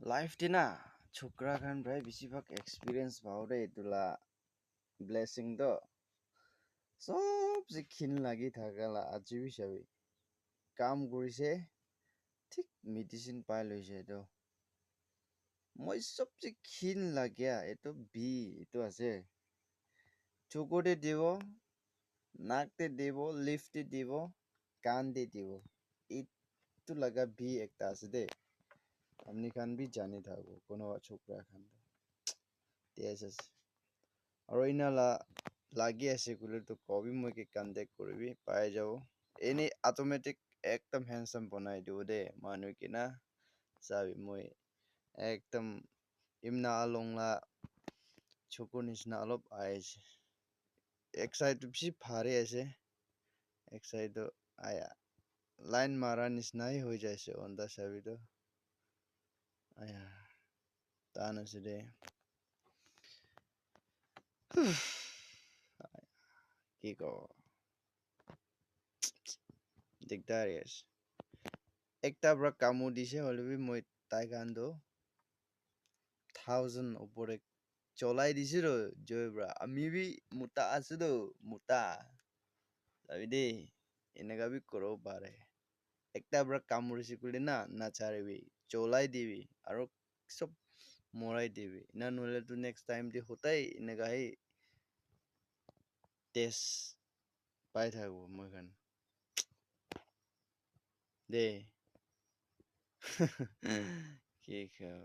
Life di na chukra khan bhai besibak experience bhaure tula blessing to sob se khin lagi thakala ajibi sabi কাম কৰিছে ঠিক medicine পাই লৈছে তো মই সবচে ক্ষীণ লাগিয়া এটো বি এটো আছে চকুতে দিব নাকতে দিব লিফটে দিব কানতে দিব এইটো লাগা বি একটা আছে দে আপনি খান বি জানি থাকবো কোনো ছোকরা খান তেজ আছে আৰু ইনালা লাগি আছে কুলে তো কবি মই কি কন্টেক্ট কৰিবি পাই যাব এনে অটোমেটিক একদম হ্যান্ডসাম বনাই দিব দে মানুহ কিনা চাবি মই একদম ইমনা আলংলা চকুৰ নিচিনা অলপ আহিছে এক সাইড বেছি ভাৰে আছে এক সাইড আয়া লাইন মাৰা নিচিনাই হৈ যাইছে অন্দা চাবিটো আয়া টান আছে দে কি কব দিগদাৰি আছে একটা পৰা কামো দিছে হলেবি মই তাই কান্দো 1000 উপরে চলাই দিছিল জয় ব্রা আমি বি মোটা আছো তো মোটা যাবি দেই এনেকা বি কৰিব পাৰে একটা পৰা কামুৰিছে কুলি না নাচাৰিবি চলাই দিবি আৰু সব মৰাই দিবি না নহলে তো নেক্সট টাইম দি হতাই এনেকা হে টেষ্ট পাই থাকবো মই খান দে কি খাব